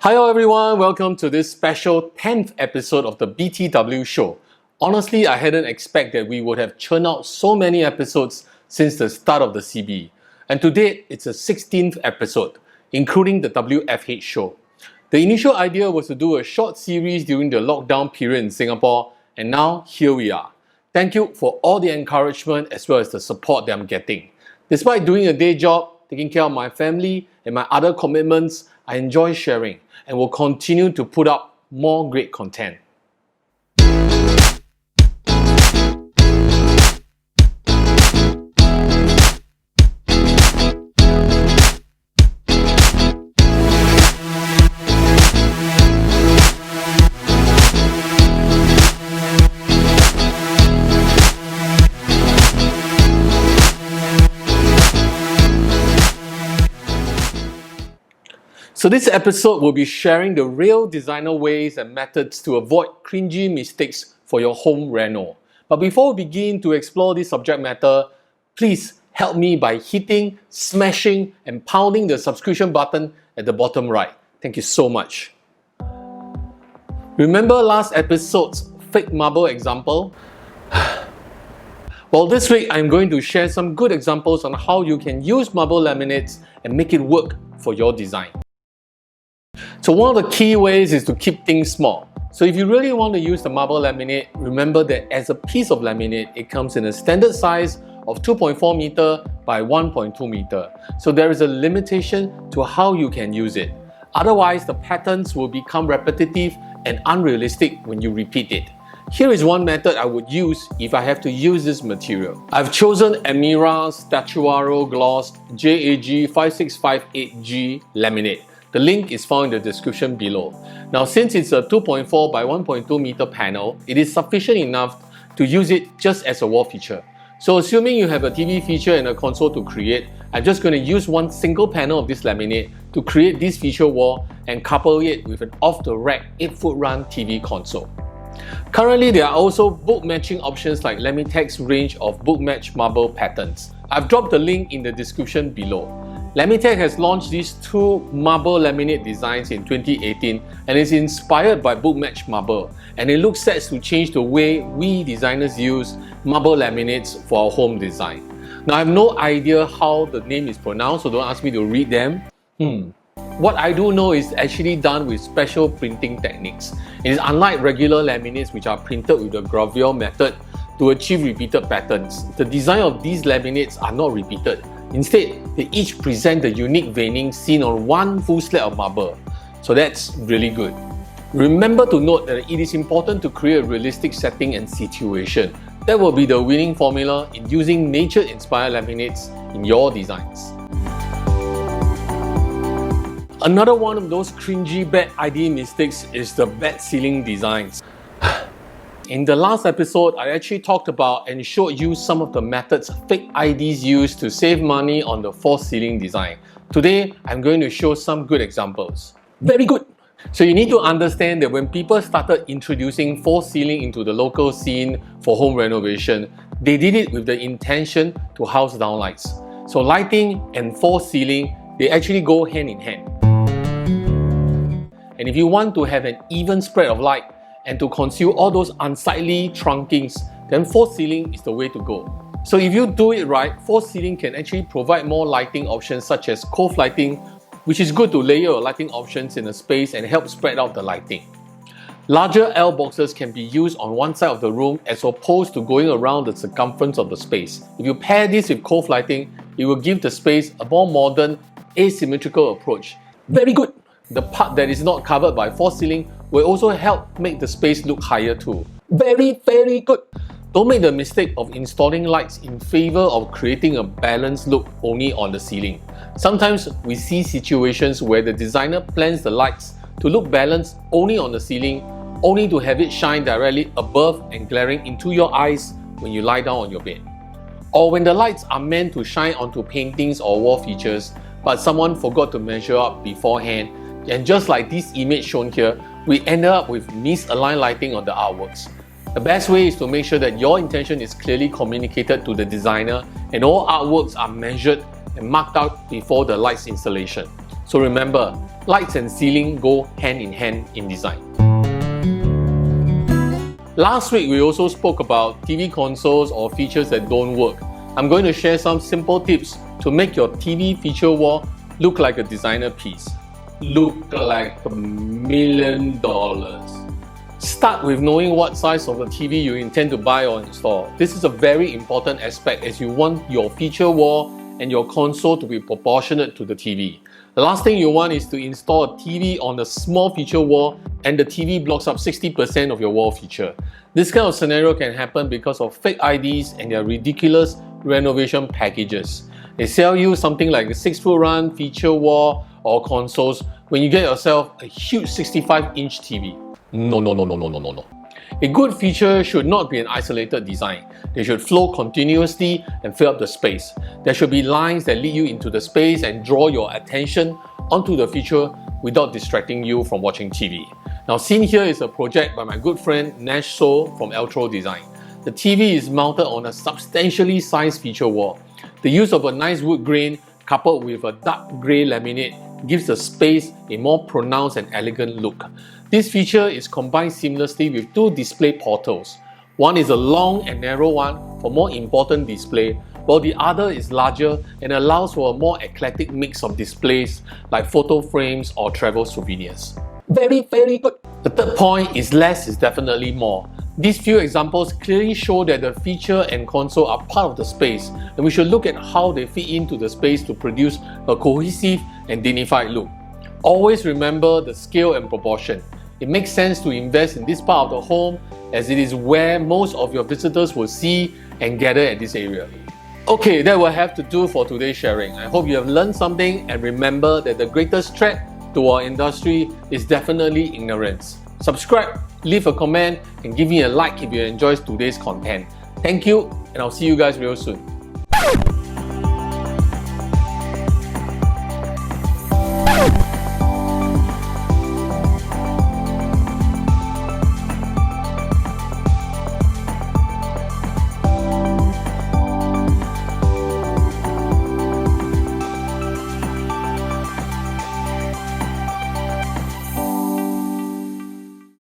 Hello everyone, welcome to this special 10th episode of the BTW show. Honestly, I hadn't expected we would have churned out so many episodes since the start of the CB. And to date, it's the 16th episode, including the WFH show. The initial idea was to do a short series during the lockdown period in Singapore, and now here we are. Thank you for all the encouragement as well as the support that I'm getting. Despite doing a day job, taking care of my family and my other commitments, I enjoy sharing and will continue to put up more great content. So this episode will be sharing the real designer ways and methods to avoid cringy mistakes for your home reno. But before we begin to explore this subject matter, please help me by hitting, smashing and pounding the subscription button at the bottom right. Thank you so much. Remember last episode's fake marble example? Well, this week I'm going to share some good examples on how you can use marble laminates and make it work for your design. So one of the key ways is to keep things small. So if you really want to use the marble laminate, remember that as a piece of laminate, it comes in a standard size of 2.4 meter by 1.2 meter. So there is a limitation to how you can use it. Otherwise, the patterns will become repetitive and unrealistic when you repeat it. Here is one method I would use if I have to use this material. I've chosen Amira Statuaro Gloss JAG 5658G laminate. The link is found in the description below. Now, since it's a 2.4 by 1.2 meter panel, it is sufficient enough to use it just as a wall feature. So assuming you have a TV feature and a console to create, I'm just going to use one single panel of this laminate to create this feature wall and couple it with an off-the-rack 8-foot run TV console. Currently, there are also book matching options like Lamitech's range of book match marble patterns. I've dropped the link in the description below. Lamitech has launched these two marble laminate designs in 2018 and is inspired by book match marble, and it looks set to change the way we designers use marble laminates for our home design. Now, I have no idea how the name is pronounced, so don't ask me to read them. What I do know is actually done with special printing techniques. It is unlike regular laminates which are printed with the gravure method to achieve repeated patterns. The design of these laminates are not repeated. Instead, they each present the unique veining seen on one full slab of marble. So that's really good. Remember to note that it is important to create a realistic setting and situation. That will be the winning formula in using nature-inspired laminates in your designs. Another one of those cringy bad idea mistakes is the bad ceiling designs. In the last episode, I actually talked about and showed you some of the methods fake IDs use to save money on the false ceiling design. Today, I'm going to show some good examples. Very good! So you need to understand that when people started introducing false ceiling into the local scene for home renovation, they did it with the intention to house down lights. So lighting and false ceiling, they actually go hand in hand. And if you want to have an even spread of light, and to conceal all those unsightly trunkings, then false ceiling is the way to go. So if you do it right, false ceiling can actually provide more lighting options such as cove lighting, which is good to layer your lighting options in a space and help spread out the lighting. Larger L boxes can be used on one side of the room as opposed to going around the circumference of the space. If you pair this with cove lighting, it will give the space a more modern, asymmetrical approach. Very good! The part that is not covered by false ceiling will also help make the space look higher too. Very, very good! Don't make the mistake of installing lights in favor of creating a balanced look only on the ceiling. Sometimes we see situations where the designer plans the lights to look balanced only on the ceiling, only to have it shine directly above and glaring into your eyes when you lie down on your bed. Or when the lights are meant to shine onto paintings or wall features, but someone forgot to measure up beforehand, and just like this image shown here, we ended up with misaligned lighting on the artworks. The best way is to make sure that your intention is clearly communicated to the designer and all artworks are measured and marked out before the lights installation. So remember, lights and ceiling go hand in hand in design. Last week, we also spoke about TV consoles or features that don't work. I'm going to share some simple tips to make your TV feature wall look like a designer piece. Look like $1 million. Start with knowing what size of a TV you intend to buy or install. This is a very important aspect as you want your feature wall and your console to be proportionate to the TV. The last thing you want is to install a TV on a small feature wall and the TV blocks up 60% of your wall feature. This kind of scenario can happen because of fake IDs and their ridiculous renovation packages. They sell you something like a 6-foot run feature wall or consoles when you get yourself a huge 65-inch TV. No. A good feature should not be an isolated design. They should flow continuously and fill up the space. There should be lines that lead you into the space and draw your attention onto the feature without distracting you from watching TV. Now, seen here is a project by my good friend Nash So from Eltro Design. The TV is mounted on a substantially sized feature wall. The use of a nice wood grain coupled with a dark grey laminate gives the space a more pronounced and elegant look. This feature is combined seamlessly with two display portals. One is a long and narrow one for more important display, while the other is larger and allows for a more eclectic mix of displays like photo frames or travel souvenirs. Very good. The third point is less is definitely more. These few examples clearly show that the feature and console are part of the space, and we should look at how they fit into the space to produce a cohesive and dignified look. Always remember the scale and proportion. It makes sense to invest in this part of the home as it is where most of your visitors will see and gather at this area. Okay, that will have to do for today's sharing. I hope you have learned something and remember that the greatest threat to our industry is definitely ignorance. Subscribe, leave a comment and give me a like if you enjoyed today's content. Thank you and I'll see you guys real soon.